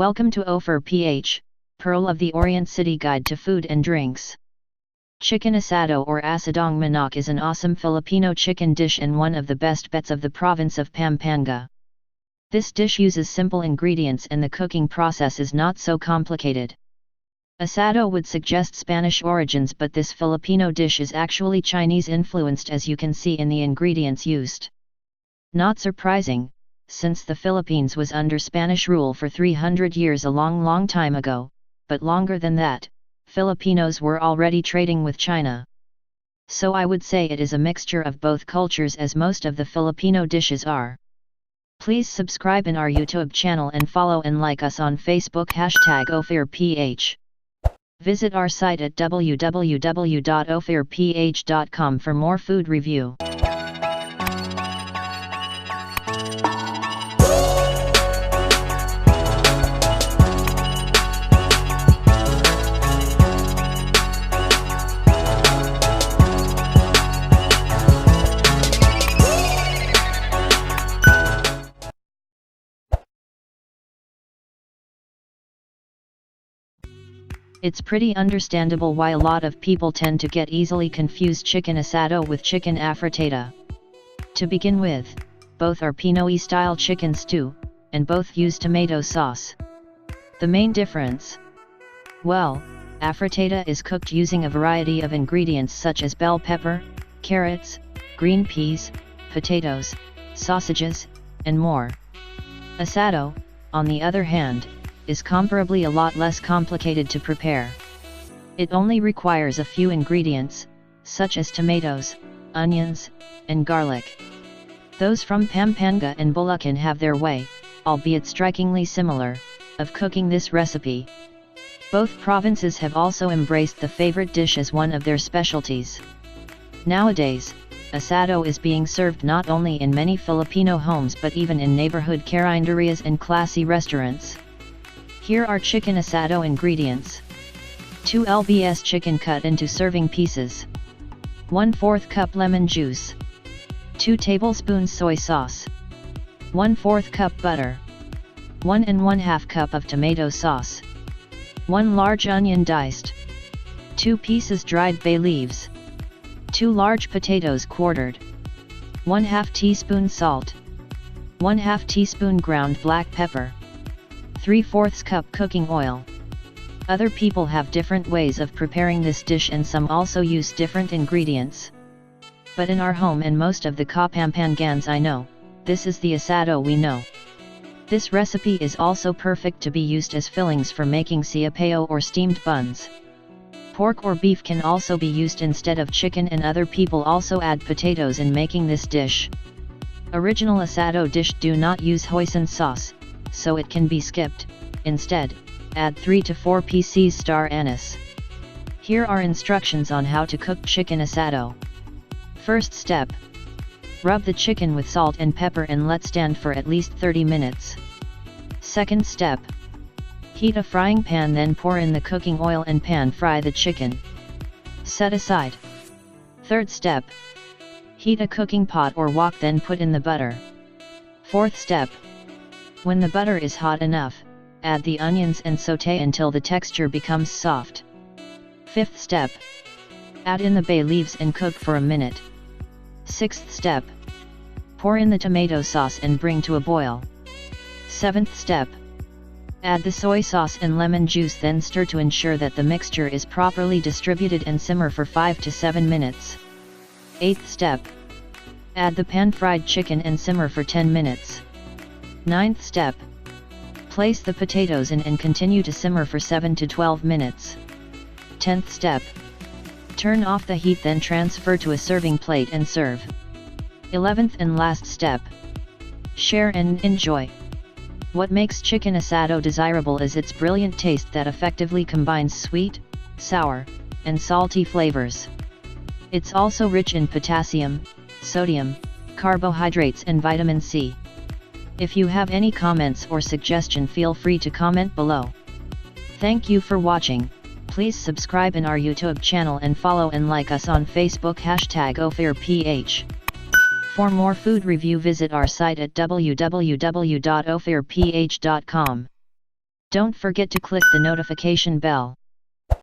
Welcome to OphirPh, Pearl of the Orient City Guide to Food and Drinks. Chicken asado or Asadong Manok is an awesome Filipino chicken dish and one of the best bets of the province of Pampanga. This dish uses simple ingredients and the cooking process is not so complicated. Asado would suggest Spanish origins, but this Filipino dish is actually Chinese influenced, as you can see in the ingredients used. Not surprising, since the Philippines was under Spanish rule for 300 years, a long time ago, but longer than that, Filipinos were already trading with China. So I would say it is a mixture of both cultures, as most of the Filipino dishes are. Please subscribe in our YouTube channel and follow and like us on Facebook #OphirPh. Visit our site at www.ophirph.com for more food review. It's pretty understandable why a lot of people tend to get easily confused chicken asado with chicken afritada. To begin with, both are Pinoy style chicken stew, and both use tomato sauce. The main difference? Well, afritada is cooked using a variety of ingredients such as bell pepper, carrots, green peas, potatoes, sausages, and more. Asado, on the other hand, is comparably a lot less complicated to prepare. It only requires a few ingredients, such as tomatoes, onions, and garlic. Those from Pampanga and Bulacan have their way, albeit strikingly similar, of cooking this recipe. Both provinces have also embraced the favorite dish as one of their specialties. Nowadays, asado is being served not only in many Filipino homes but even in neighborhood carinderias and classy restaurants. Here are chicken asado ingredients. 2 lbs chicken cut into serving pieces. 1/4 cup lemon juice. 2 tablespoons soy sauce. 1/4 cup butter. 1 1/2 cup of tomato sauce. 1 large onion diced. 2 pieces dried bay leaves. 2 large potatoes quartered. 1/2 teaspoon salt. 1/2 teaspoon ground black pepper. 3/4 cup cooking oil. Other people have different ways of preparing this dish and some also use different ingredients. But in our home and most of the Kapampangans I know, this is the asado we know. This recipe is also perfect to be used as fillings for making siopao or steamed buns. Pork or beef can also be used instead of chicken, and other people also add potatoes in making this dish. Original asado dish do not use hoisin sauce, so it can be skipped. Instead, add 3 to 4 pieces star anise. Here are instructions on how to cook chicken asado. First step. Rub the chicken with salt and pepper and let stand for at least 30 minutes. Second step. Heat a frying pan, then pour in the cooking oil and pan fry the chicken. Set aside. Third step. Heat a cooking pot or wok, then put in the butter. Fourth step. When the butter is hot enough, add the onions and sauté until the texture becomes soft. Fifth step. Add in the bay leaves and cook for a minute. Sixth step. Pour in the tomato sauce and bring to a boil. Seventh step. Add the soy sauce and lemon juice, then stir to ensure that the mixture is properly distributed and simmer for 5 to 7 minutes. Eighth step. Add the pan-fried chicken and simmer for 10 minutes. Ninth step. Place the potatoes in and continue to simmer for 7 to 12 minutes. 10th step. Turn off the heat, then transfer to a serving plate and serve. 11th and last step. Share and enjoy. What makes chicken asado desirable is its brilliant taste that effectively combines sweet, sour, and salty flavors. It's also rich in potassium, sodium, carbohydrates and vitamin C. If you have any comments or suggestion, feel free to comment below. Thank you for watching. Please subscribe in our YouTube channel and follow and like us on Facebook #OphirPh. For more food review, visit our site at www.ophirph.com. Don't forget to click the notification bell.